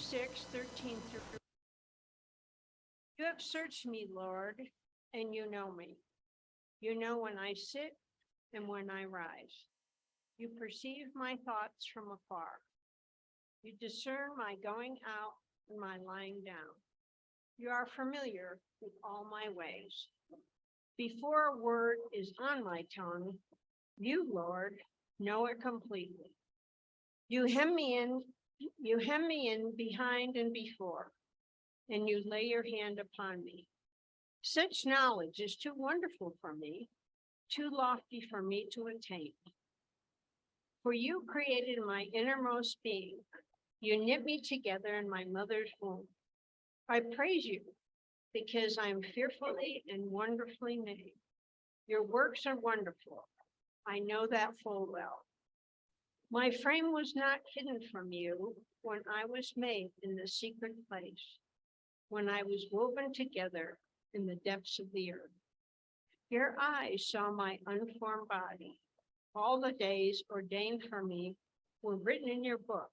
6:13 through. You have searched me, Lord, and you know me. You know when I sit and when I rise. You perceive my thoughts from afar. You discern my going out and my lying down. You are familiar with all my ways. Before a word is on my tongue, you, Lord, know it completely. You hem me in behind and before, and you lay your hand upon me. Such knowledge is too wonderful for me, too lofty for me to attain. For you created my innermost being. You knit me together in my mother's womb. I praise you because I am fearfully and wonderfully made. Your works are wonderful. I know that full well. My frame was not hidden from you when I was made in the secret place, when I was woven together in the depths of the earth. Your eyes saw my unformed body. All the days ordained for me were written in your book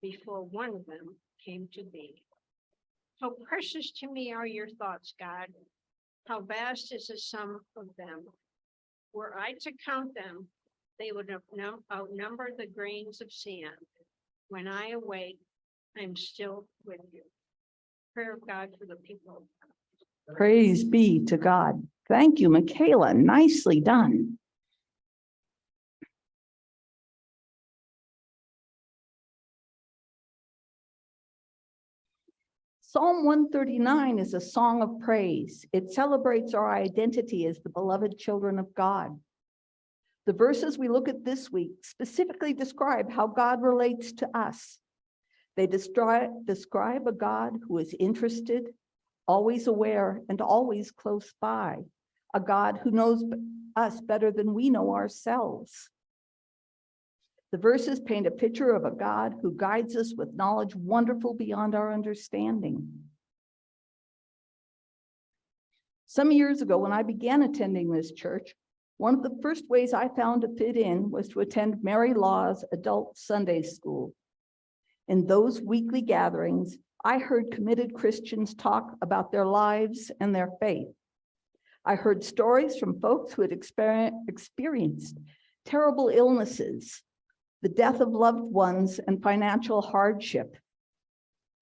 before one of them came to be. How precious to me are your thoughts, God. How vast is the sum of them. Were I to count them, they would outnumber the grains of sand. When I awake, I'm still with you. Prayer of God for the people. Praise be to God. Thank you, Michaela. Nicely done. Psalm 139 is a song of praise. It celebrates our identity as the beloved children of God. The verses we look at this week specifically describe how God relates to us. They describe a God who is interested, always aware, and always close by, a God who knows us better than we know ourselves. The verses paint a picture of a God who guides us with knowledge wonderful beyond our understanding. Some years ago, when I began attending this church, one of the first ways I found to fit in was to attend Mary Law's adult Sunday school. In those weekly gatherings, I heard committed Christians talk about their lives and their faith. I heard stories from folks who had experienced terrible illnesses, the death of loved ones, and financial hardship.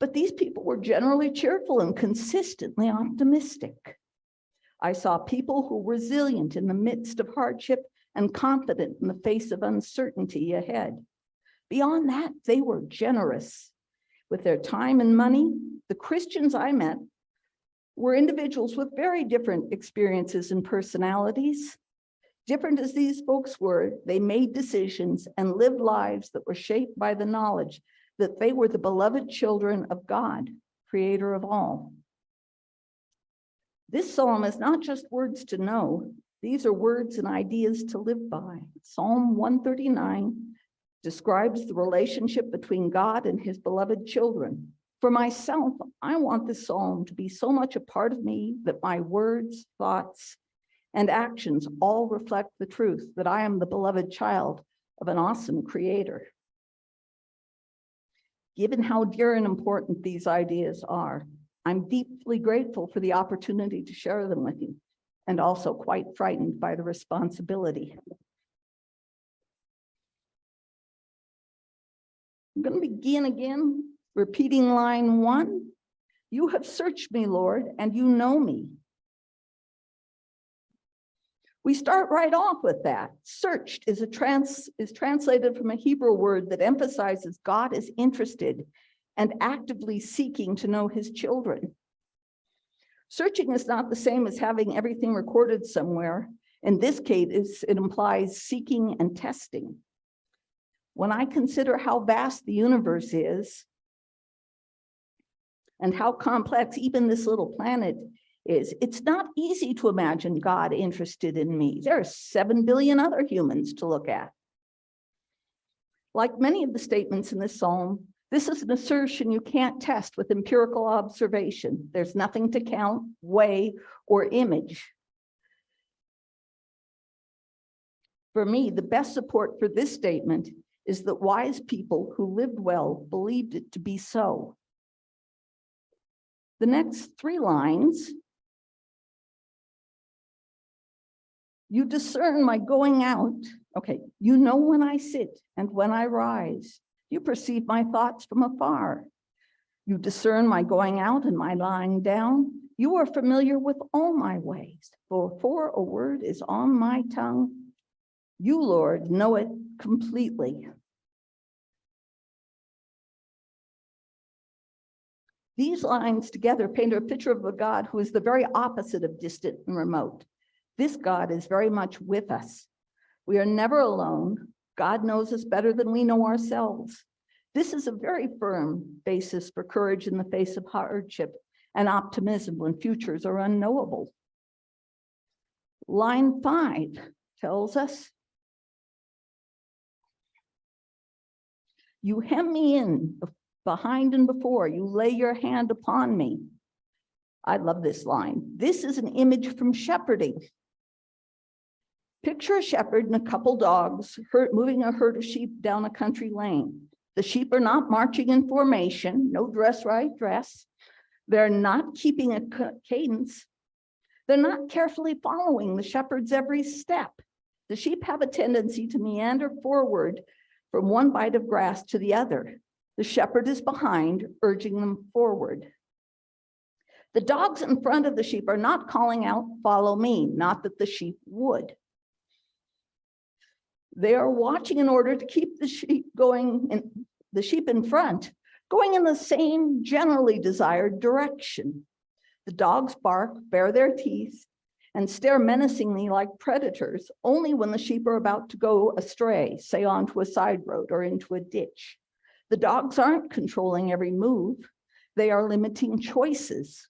But these people were generally cheerful and consistently optimistic. I saw people who were resilient in the midst of hardship and confident in the face of uncertainty ahead. Beyond that, they were generous with their time and money. The Christians I met were individuals with very different experiences and personalities. Different as these folks were, they made decisions and lived lives that were shaped by the knowledge that they were the beloved children of God, creator of all. This psalm is not just words to know, these are words and ideas to live by. Psalm 139 describes the relationship between God and his beloved children. For myself, I want this psalm to be so much a part of me that my words, thoughts, and actions all reflect the truth that I am the beloved child of an awesome creator. Given how dear and important these ideas are, I'm deeply grateful for the opportunity to share them with you, and also quite frightened by the responsibility. I'm going to begin again, repeating line 1. You have searched me, Lord, and you know me. We start right off with that. Searched is translated from a Hebrew word that emphasizes God is interested and actively seeking to know his children. Searching is not the same as having everything recorded somewhere. In this case, it implies seeking and testing. When I consider how vast the universe is and how complex even this little planet is, it's not easy to imagine God interested in me. There are 7 billion other humans to look at. Like many of the statements in this psalm, this is an assertion you can't test with empirical observation. There's nothing to count, weigh, or image. For me, the best support for this statement is that wise people who lived well believed it to be so. The next 3 lines, you discern my going out. Okay, you know when I sit and when I rise. You perceive my thoughts from afar. You discern my going out and my lying down. You are familiar with all my ways. Before a word is on my tongue, you, Lord, know it completely. These lines together paint a picture of a God who is the very opposite of distant and remote. This God is very much with us. We are never alone. God knows us better than we know ourselves. This is a very firm basis for courage in the face of hardship and optimism when futures are unknowable. Line 5 tells us, you hem me in behind and before, you lay your hand upon me. I love this line. This is an image from shepherding. Picture a shepherd and a couple dogs moving a herd of sheep down a country lane. The sheep are not marching in formation, no dress right dress. They're not keeping a cadence. They're not carefully following the shepherd's every step. The sheep have a tendency to meander forward from one bite of grass to the other. The shepherd is behind, urging them forward. The dogs in front of the sheep are not calling out, follow me, not that the sheep would. They are watching in order to keep the sheep in front, going in the same generally desired direction. The dogs bark, bare their teeth, and stare menacingly like predators only when the sheep are about to go astray, say onto a side road or into a ditch. The dogs aren't controlling every move. They are limiting choices.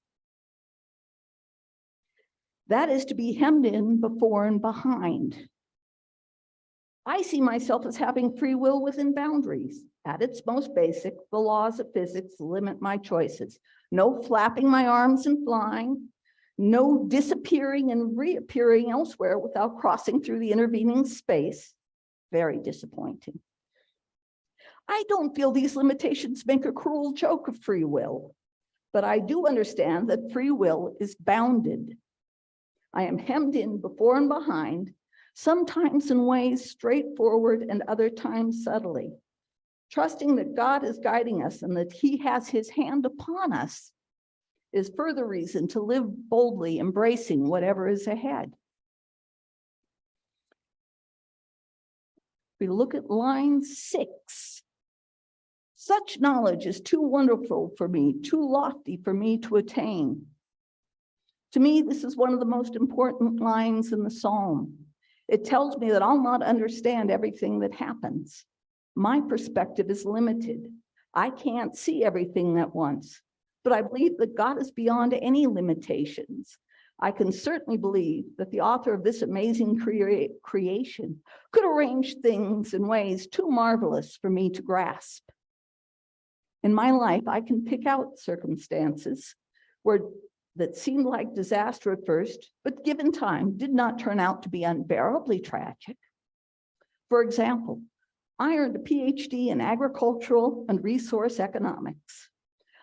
That is to be hemmed in before and behind. I see myself as having free will within boundaries. At its most basic, the laws of physics limit my choices. No flapping my arms and flying, no disappearing and reappearing elsewhere without crossing through the intervening space. Very disappointing. I don't feel these limitations make a cruel joke of free will, but I do understand that free will is bounded. I am hemmed in before and behind, sometimes in ways straightforward and other times subtly. Trusting that God is guiding us and that he has his hand upon us is further reason to live boldly, embracing whatever is ahead. We look at line 6. Such knowledge is too wonderful for me, too lofty for me to attain. To me, this is one of the most important lines in the psalm. It tells me that I'll not understand everything that happens. My perspective is limited. I can't see everything at once, but I believe that God is beyond any limitations. I can certainly believe that the author of this amazing creation could arrange things in ways too marvelous for me to grasp. In my life, I can pick out circumstances that seemed like disaster at first, but given time, did not turn out to be unbearably tragic. For example, I earned a PhD in agricultural and resource economics,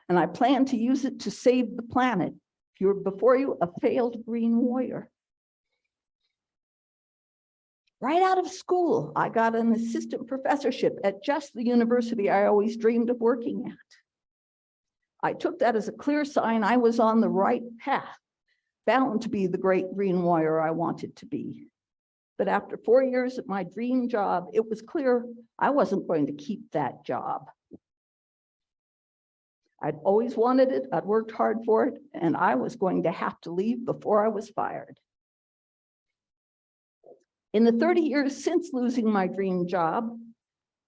and I plan to use it to save the planet. You're before you a failed green warrior. Right out of school, I got an assistant professorship at just the university I always dreamed of working at. I took that as a clear sign I was on the right path, bound to be the great green warrior I wanted to be. But after 4 years at my dream job, it was clear I wasn't going to keep that job. I'd always wanted it, I'd worked hard for it, and I was going to have to leave before I was fired. In the 30 years since losing my dream job,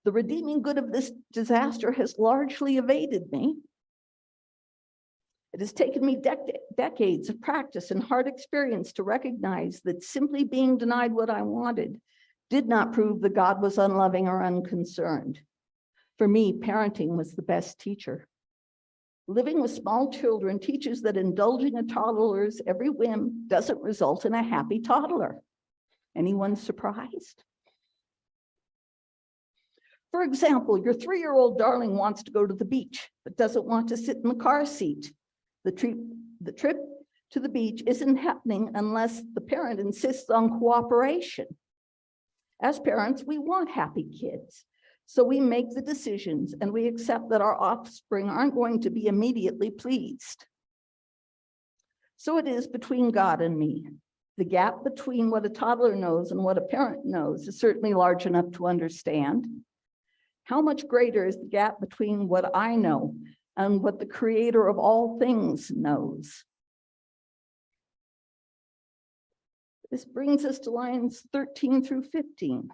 the redeeming good of this disaster has largely evaded me. It has taken me decades of practice and hard experience to recognize that simply being denied what I wanted did not prove that God was unloving or unconcerned. For me, parenting was the best teacher. Living with small children teaches that indulging a toddler's every whim doesn't result in a happy toddler. Anyone surprised? For example, your 3-year-old darling wants to go to the beach, but doesn't want to sit in the car seat. The trip to the beach isn't happening unless the parent insists on cooperation. As parents, we want happy kids. So we make the decisions and we accept that our offspring aren't going to be immediately pleased. So it is between God and me. The gap between what a toddler knows and what a parent knows is certainly large enough to understand. How much greater is the gap between what I know and what the creator of all things knows? This brings us to lines 13 through 15.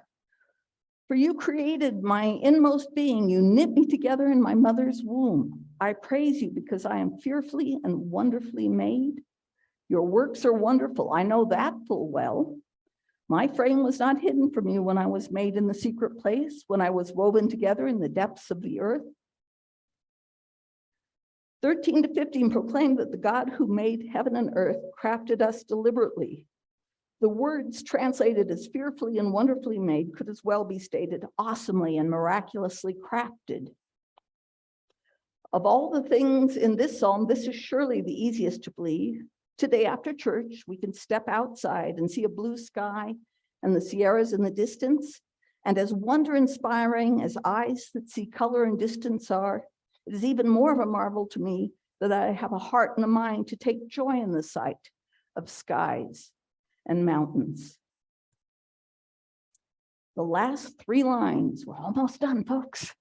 For you created my inmost being. You knit me together in my mother's womb. I praise you because I am fearfully and wonderfully made. Your works are wonderful. I know that full well. My frame was not hidden from you when I was made in the secret place, when I was woven together in the depths of the earth. 13 to 15 proclaim that the God who made heaven and earth crafted us deliberately. The words translated as fearfully and wonderfully made could as well be stated awesomely and miraculously crafted. Of all the things in this psalm, this is surely the easiest to believe. Today after church, we can step outside and see a blue sky and the Sierras in the distance. And as wonder-inspiring as eyes that see color and distance are, it is even more of a marvel to me that I have a heart and a mind to take joy in the sight of skies and mountains. The last 3 lines, we're almost done, folks.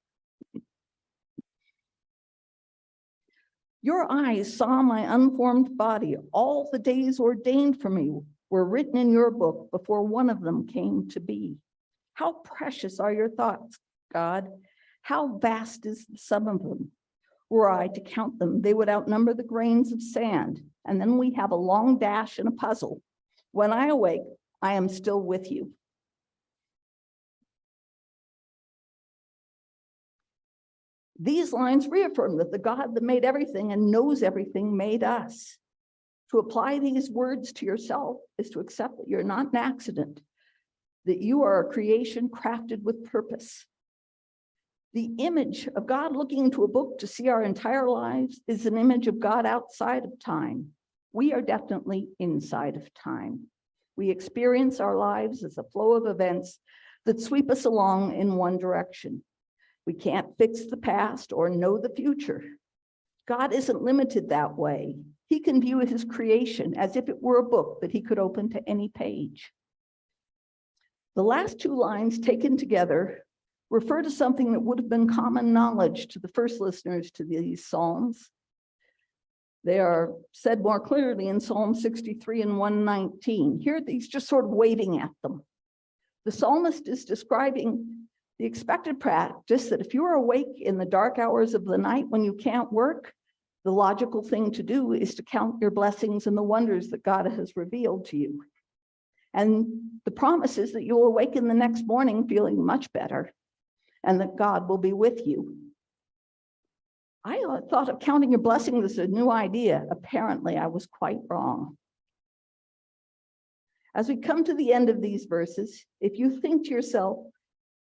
Your eyes saw my unformed body. All the days ordained for me were written in your book before one of them came to be. How precious are your thoughts, God. How vast is the sum of them. Were I to count them, they would outnumber the grains of sand. And then we have a long dash and a puzzle. When I awake, I am still with you. These lines reaffirm that the God that made everything and knows everything made us. To apply these words to yourself is to accept that you're not an accident, that you are a creation crafted with purpose. The image of God looking into a book to see our entire lives is an image of God outside of time. We are definitely inside of time. We experience our lives as a flow of events that sweep us along in one direction. We can't fix the past or know the future. God isn't limited that way. He can view his creation as if it were a book that he could open to any page. The last 2 lines taken together refer to something that would have been common knowledge to the first listeners to these Psalms. They are said more clearly in Psalm 63 and 119. Here, he's just sort of waving at them. The psalmist is describing the expected practice that if you are awake in the dark hours of the night when you can't work, the logical thing to do is to count your blessings and the wonders that God has revealed to you. And the promise is that you'll awaken the next morning feeling much better and that God will be with you. I thought of counting your blessings as a new idea. Apparently, I was quite wrong. As we come to the end of these verses, if you think to yourself,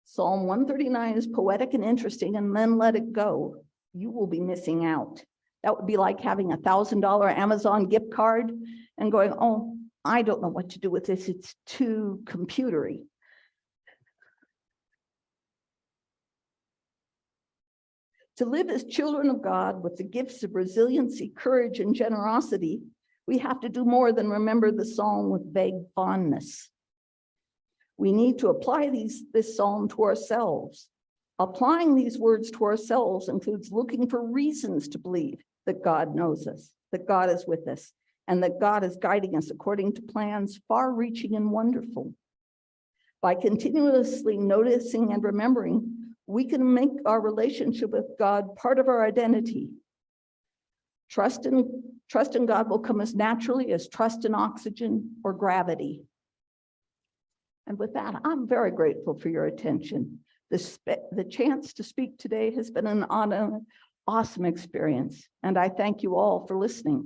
Psalm 139 is poetic and interesting, and then let it go, you will be missing out. That would be like having a $1,000 Amazon gift card and going, oh, I don't know what to do with this. It's too computery. To live as children of God with the gifts of resiliency, courage, and generosity, we have to do more than remember the psalm with vague fondness. We need to apply this psalm to ourselves. Applying these words to ourselves includes looking for reasons to believe that God knows us, that God is with us, and that God is guiding us according to plans far-reaching and wonderful. By continuously noticing and remembering, we can make our relationship with God part of our identity. Trust in God will come as naturally as trust in oxygen or gravity. And with that, I'm very grateful for your attention. The chance to speak today has been an awesome experience, and I thank you all for listening.